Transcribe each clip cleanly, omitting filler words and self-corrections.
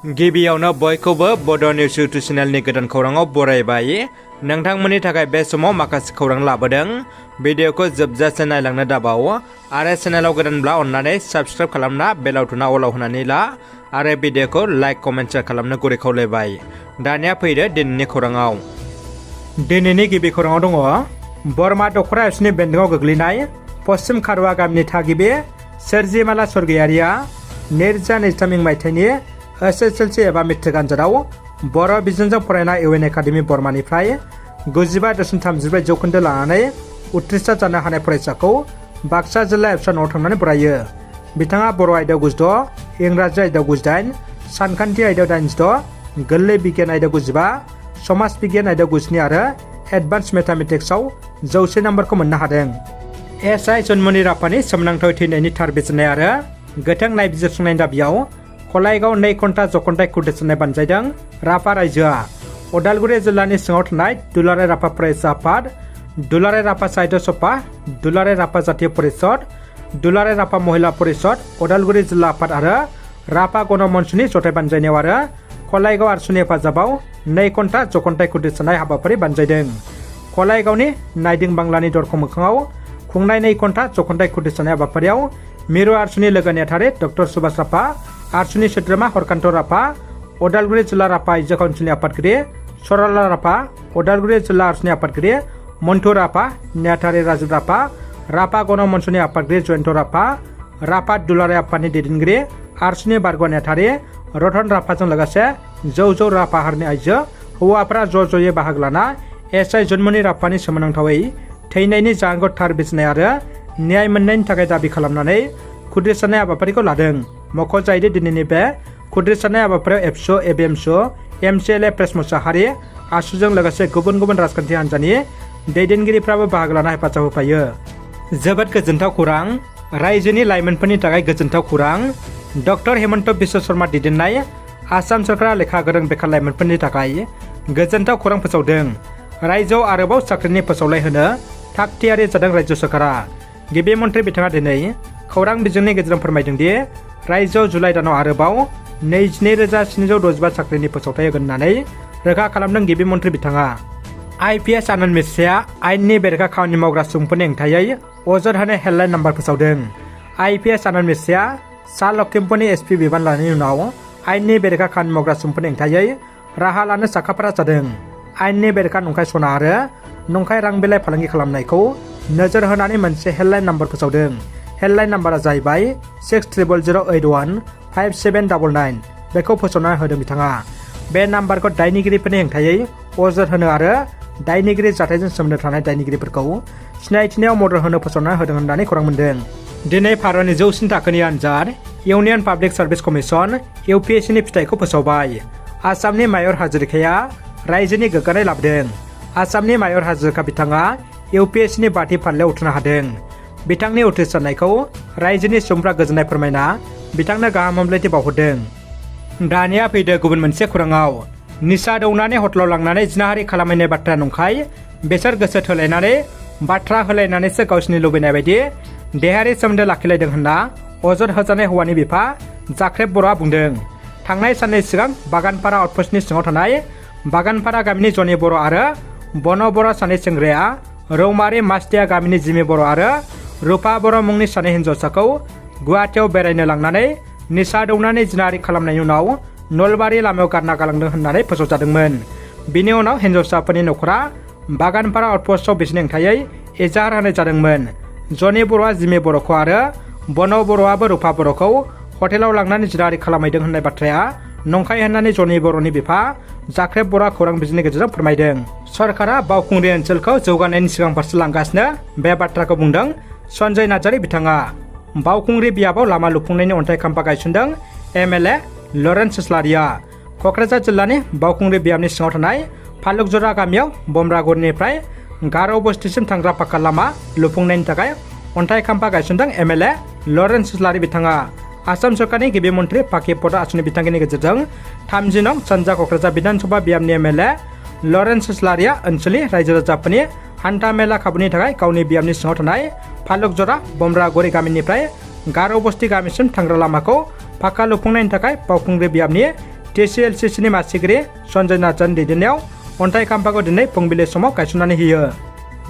गिबियावनो बयखौबो बड' निउस इउटुब चेनेलनि गोदान खौराङाव बरायबाय। नोंथांमोननि थाखाय बे समाव माखासे खौरां लाबोदों। भिडिअखौ जोबजासे नायलांनो दाबाव आरो चेनेलाव गोदानब्ला अन्नानै साबस्क्राइब खालामना बेल आइकनआ अलाव होनानै ला आरो भिडिअखौ लाइक कमेन्ट शेयार खालामनो गुरै खावलायबाय। दानिया फैदो दिनैनि खौराङाव। दिनैनि गिबि खौराङाव दङ बरमा दखरा एपसनि बेन्दोंआव गोग्लैनाय पश्चिम खारुवा गामिनि थागिबि सोरजिमाला स्वर्गयारिया 2023 मायथाइनि एसएसएलसी एबा मेट्रिक आनजादाव बर' बिजोंजों फरायनाय इउएन एकाडेमि बर्मानिफ्राय 95.34 जौखोन्दो लानानै उथ्रिसार जानो हानाय फरायसाखौ बाक्सा जिल्ला एबसु न'आव थांनानै बरायो। बिथाङा बर' आयदायाव 96, इंराजि आयदायाव 98, सानखान्थि आयदायाव 86, गोरलै बिगियान आयदायाव 95, समाज बिगियान आयदायाव 97 आरो एडभान्स मेथामेटिक्सआव 100 नम्बरखौ मोननो हादों। एसआइ जन्मनि राफानि सोमोनांथाव थैनायनि थार बिजिरनाय आरो गोथां नायबिजिरसंनायनि दाबियाव कलाइगाव 2 घन्टा जखन्थाइ खुदिसनाय बानजायदों राफा रायजोआ। उदालगुरि जिल्लानि सिङाव थानाय दुलाराय राफा फरायसा आफाद, दुलाराय राफा साहित्य सभा, दुलाराय राफा जातीय परिषद, दुलाराय राफा महिला परिषद, उदालगुरि जिल्ला आफाद आरो राफा गण मन्चनि जथाय बानजायनायाव आरो कलाइगाव आरसुनि हेफाजाबाव 2 घन्टा जखन्थाइ खुदिसनाय हाबाफारि बानजायदों। कलाइगावनि नायदिं बांलानि दरखं मोखाङाव खुंनाय 2 घन्टा जखन्थाइ खुदिसनाय हाबाफारियाव मिरु आरसुनि लोगो नेहाथारि डक्टर सुभाष राफा, आरसुनि सोद्रोमा हरकान्त राफा, उदालगुरि जिल्ला राफा आइजो काउन्सिलनि आफादगिरि सरला राफा, उदालगुरि जिल्ला आरसुनि आफादगिरि मन्टु राफा, नेहाथारि राजीव राफा, राफा गण मन्चनि आफादगिरि जयन्त राफा, राफा दुलाराय आफादनि दैदेनगिरि आरसुनि बारग' नेहाथारि रतन राफाजों लोगोसे जौ राफा हारनि आइजो हौवाफोरा ज'यै बाहागो लाना एसआइ जन्मनि राफानि सोमोनांथावै थैनायनि जाहोनखौ थार बिजिरनाय आरो न्याय मोननायनि थाखाय दाबि खालामनानै खुदिसनाय हाबाफारिखौ लादों। मख'जायोदि दिनैनि बे खुदिसनाय हाबाफारियाव एबसु, एबिएमसु, एमसिएलए प्रेस मुसाहारि, आसुजों लोगोसे गुबुन गुबुन राजखान्थि हान्जानि दैदेनगिरिफ्राबो बाहागो लाना हेफाजाब होफायो। जोबोद गोजोनथाव खौरां, रायजोनि लाइमोनफोरनि थाखाय गोजोनथाव खौरां। डक्टर हेमन्त बिश्व शर्मा दैदेननाय आसाम सरकारा लेखा गोरों बेखार लाइमोनफोरनि थाखाय गोजोनथाव खौरां फोसावदों। रायजोआव आरोबाव साख्रिनि फोसावलाय होनो थाग थियारि जादों रायजो सरकारा। गिबि मन्थ्रि बिथाङा दिनै खौरां बिजोंनि गेजेरजों फोरमायदों दि रायजोआव जुलाइ दानाव आरोबाव 22,765 साख्रिनि फोसावथाय होगोन होननानै रोखा खालामदों गिबि मन्थ्रि बिथाङा। आइपिएस आनन्द मिश्राया आयेननि बेरेखा खामानि मावग्रा सुबुंफोरनि हेंथायै अजद होनाय हेल्पलाइन नाम्बार फोसावदों। आइपिएस आनन्द मिश्राया सा लखिमपुरनि एसपि बिबान लानायनि उनाव आयेननि बेरेखा खामानि मावग्रा सुबुंफोरनि हेंथायै राहा लानो साखाफारा जादों। आयेननि बेरेखा नंखाय सना आरो नंखाय रां बिलाइ फालांगि खालामनायखौ नोजोर होनानै मोनसे हेल्पलाइन नाम्बार फोसावदों। हेल्पलाइन नाम्बारा जाहैबाय 6000815799। बेखौ फोसावना होदों बिथाङा। बे नाम्बारखौ दायनिगिरिफोरनि हेंथायै अजद होनो आरो दायनिगिरि जाथायजों सोमोन्दो थानाय दायनिगिरिफोरखौ सिनायथिनायाव मदद होनो फोसावना होदों होननानै खौरां मोन्दों। दिनै भारतनि जौसिन थाखोनि आनजाद इउनियन पाब्लिक सार्भिस कमिसन इउपिएससिनि फिथाइखौ फोसावबाय। आसामनि मायर हाजरिकाया रायजोनि गोग्गानाय लाबोदों। आसामनि मायर हाजरिका बिथाङा इउपिएससिनि 5थि फारिलाइयाव उथ्रिनो हादों। बिथांनि उथ्रिसारनायखौ रायजोनि सुबुंफ्रा गोजोननाय फोरमायना बिथांनो गाहाम हामलायथि बावहरदों। दानिया फैदो गुबुन मोनसे खौराङाव। निसा दौनानै हटेलाव लांनानै जिनाहारि खालामहैनाय बाथ्राया नंखाय। बिसोर गोसो थोलायनानै बाथ्रा होलायनानैसो गावसिनि लुबैनाय बायदि देहायारि सोमोन्दो लाखिलायदों होनना अजद होजानाय हौवानि बिफा जाख्रेब बर'आ बुंदों। थांनाय साननै सिगां बागानपारा आउटपस्टनि सिङाव थानाय बागानपारा गामिनि जनि बर' आरो बन बर' सानै सेंग्राया रौमारि मास्टिया गामिनि जिमि बर' आरो रुपा बर' मुंनि सानै हिन्जावसाखौ गुवाहाटियाव बेरायनो लांनानै निसा दौनानै जिनाहारि खालामनायनि उनाव नलबारि लामायाव गारना गालांदों होननानै फोसावजादोंमोन। बिनि उनाव हिन्जावसाफोरनि न'खरा बागानपारा आउटपस्टआव बिसोरनि हेंथायै एजाहार होनाय जादोंमोन। जनि बर'आ जिमि बर'खौ आरो बन बर'आबो रुपा बर'खौ हटेलाव लांनानै जिनाहारि खालामहैदों होननाय बाथ्राया नंखाय होननानै जनि बर'नि बिफा जाख्रेब बर'आ खौरां बिजोंनि गेजेरजों फोरमायदों। सरकारा बावखुंग्रि ओनसोलखौ जौगानायनि सिगां फारसे लांगासिनो बे बाथ्राखौ बुंदों सन्जय नार्जारि बिथाङा। बावखुंग्रि बियाबाव लामा लुफुंनायनि अन्थाइ खाम्फा गायसनदों एमएलए लरेन्स इस्लारिया। क'क्राझार जिल्लानि बावखुंग्रि बियाबनि सिङाव थानाय फालुकजरा गामियाव बमब्रागुरिनिफ्राय गार' बस्तिसिम थांग्रा पाक्का लामा लुफुंनायनि थाखाय अन्थाइ खाम्फा गायसनदों एमएलए लरेन्स इस्लारि बिथाङा। आसाम सरकारनि गिबि मन्थ्रि पाकि पद आसुनि बिथांखिनि गेजेरजों 30 नं सानजा क'क्राझार बिधानसभा बियाबनि एमएलए लरेन्स इस्लारिया ओनसोलनि रायजो राजाफोरनि हान्था मेला खाबुनि थाखाय गावनि बियाबनि सिङाव थानाय फालुकजरा बमब्रागुरि गामिनिफ्राय गार' बस्ति गामिसिम थांग्रा लामाखौ पाक्का लुफुंनायनि थाखाय बावखुंग्रि बियाबनि TCLCCनि मासिगिरि सन्जय नार्जारिनि दैदेननायाव अन्थाइ खाम्फाखौ दिनै फुंबिलि समाव गायसननानै होयो।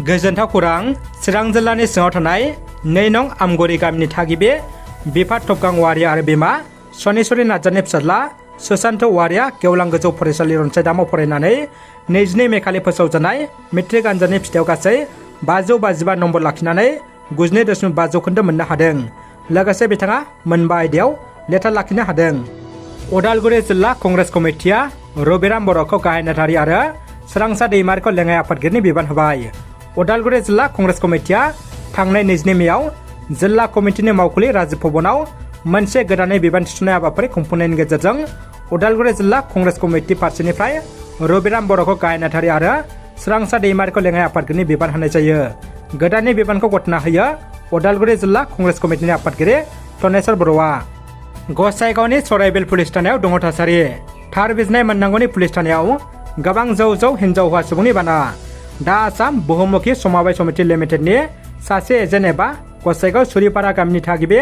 गोजोनथाव खौरां, चिरां जिल्लानि सिङाव थानाय 2 नं आमगुरि गामिनि थागिबि बिफा थबगां औवारिया आरो बिमा सनेश्वरी नार्जारिनि फिसाज्ला सुशान्त औवारिया गेवलां गोजौ फरायसालि रनसायदामाव फरायनानै 22 मे खालि फोसावजानाय मेट्रिक आनजादनि फिथाइयाव गासै 555 नम्बर लाखिनानै 92.5 जौखोन्दो मोननो हादों। लोगोसे बिथाङा मोनबा आयदायाव लेटार लाखिनो हादों। उदालगुरि जिल्ला कंग्रेस कमिटिया रबिराम बर'खौ गाहाय नेहाथारि आरो सोरांसा दैमारिखौ लेङाइ आफादगिरिनि बिबान होबाय। उदालगुरि जिल्ला कंग्रेस कमिटिया थांनाय 22 मेआव जिल्ला कमिटिनि मावखुलि राजीव भवनाव मोनसे गोदानै बिबान थिसननाय हाबाफारि खुंफुंनायनि गेजेरजों उदालगुरि जिल्ला कंग्रेस कमिटि फारसेनिफ्राय रबिराम बर'खौ गाहाय नेहाथारि आरो सोरांसा दैमारिखौ लेङाइ आफादगिरिनि बिबान होनाय जायो। गोदाननि बिबानखौ गथायना होयो उदालगुरि जिल्ला कंग्रेस कमिटिनि आफादगिरि धनेश्वर बर'आ। गसाइगावनि सराइबिल पुलिस थानायाव दङ थासारि। थार बिजिरनाय मोननांगौनि पुलिस थानायाव गोबां जौ हिनजाव हौवा सुबुंनि बाना। दा आसाम बहुमुखि समबाय समिति लिमिटेडनि सासे एजेन्ट एबा गसाइगाव सुरिपारा गामिनि थागिबि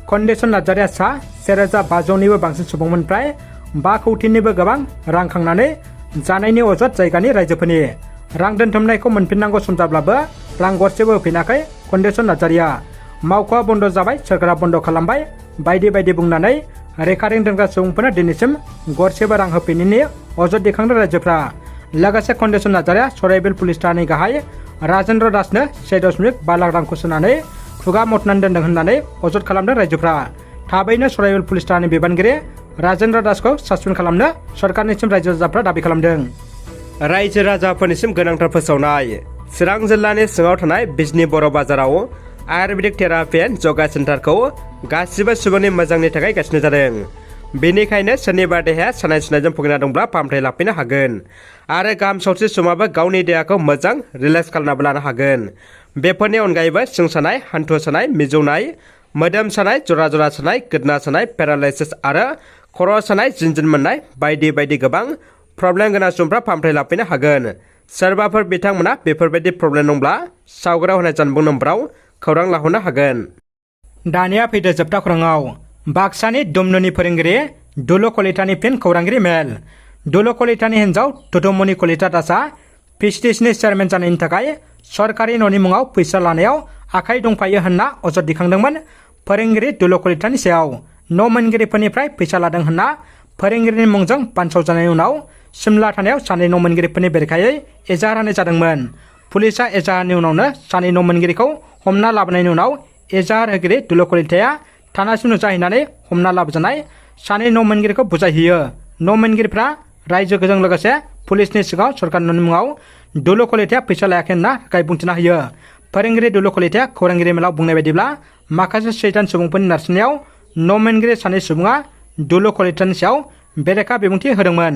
खन्देसन नार्जारिया सा 1500निबो बांसिन सुबुंफोरनिफ्राय 5 कौटिनिबो गोबां रां खांनानै जानायनि अजद जायगानि रायजोफोरनि रां दोनथुमनायखौ मोनफिननांगौ सम जाब्लाबो रां गरसेबो होफिनाखै खन्देसन नार्जारिया। मावख'आ बन्द जाबाय, सोरखारा बन्द खालामबाय बायदि बायदि बुंनानै रेकारिं दोनग्रा सुबुंफोरनो दिनैसिम गरसेबो रां होफिनैनि अजद दैखांदों रायजोफ्रा। लोगोसे खन्देसन नार्जारिया सराइबिल पुलिस थानानि गाहाय राजेन्द्र दासनो 1.5 लाख रांखौ सोनानै खुगा मथनानै दोनदों होननानै अजद खालामदों रायजोफ्रा। थाबैनो सराइबिल पुलिस थानानि बिबानगिरि राजेन्द्र दासखौ सासपेन्ड खालामनो सरकारनिसिम रायजो राजाफ्रा दाबि खालामदों। रायजो राजाफोरनिसिम गोनांथार फोसावनाय। चिरां जिल्लानि सिङाव थानाय बिजनी बर' बाजाराव आयुर्वेदिक थेरापि एन्ड यगा सेन्टारखौ गासिबो सुबुंनि मोजांनि थाखाय गायसननाय जादों। बेनिखायनो सोरनिबा देहाया सानाय सुनायजों भुगिना दंब्ला फाहामथाय लाफैनो हागोन आरो गाहाम सावस्रि सुबुङाबो गावनि देहाखौ मोजां रिलेक्स खालामनाबो लानो हागोन। बेफोरनि अनगायैबो सिं सानाय, हान्थु सानाय, मिजौनाय, मोदोम सानाय, जरा सानाय, गोदना सानाय, पेरालाइसिस आरो खर' सानाय, जिनजिन मोननाय बायदि बायदि गोबां प्रब्लेम गोनां सुबुंफ्रा फाहामथाय लाफैनो हागोन। सोरबाफोर बिथांमोना बेफोरबायदि प्रब्लेम दंब्ला सावगारियाव होनाय जानबुं नम्बराव खौरां लाहरनो हागोन। दानिया फैदो जोबथा खौराङाव। बाक्सानि दुमनुनि फोरोंगिरि दुलु कलितानि फिन खौरांगिरि मेल। दुलु कलितानि हिन्जाव दुदुमनि कलिता दासआ पिएचडिसिनि चेयारमेन जानायनि थाखाय सरकारि न'नि मुङाव फैसा लानायाव आखाइ दंफायो होनना अजद दैखांदोंमोन फोरोंगिरि दुलु कलितानि सायाव। न' मोनगिरिफोरनिफ्राय फैसा लादों होनना फोरोंगिरिनि मुंजों बानसावजानायनि उनाव सिमला थानायाव सानै न' मोनगिरिफोरनि बेरेखायै एजाहार होनाय जादोंमोन। पुलिसआ एजाहारनि उनावनो सानै न' मोनगिरिखौ हमना लाबोनायनि उनाव एजाहार होगिरि दुलु कलिताया थानासिम नुजाहैनानै हमना लाबोजानाय सानै न' मोनगिरिखौ बुजायहैयो। न' मोनगिरिफ्रा रायजोजों लोगोसे पुलिसनि सिगाङाव सरकारनि न'नि मुङाव दुलु कलिताया फैसा लायाखै होनना रोखायै बुंथिना होयो। फोरोंगिरि दुलु कलिताया खौरांगिरि मेलाव बुंनाय बायदिब्ला माखासे सैतान सुबुंफोरनि नारसिननायाव न' मोनगिरि सानै सुबुङा दुलु कलितानि सायाव बेरेखा बिबुंथि होदोंमोन।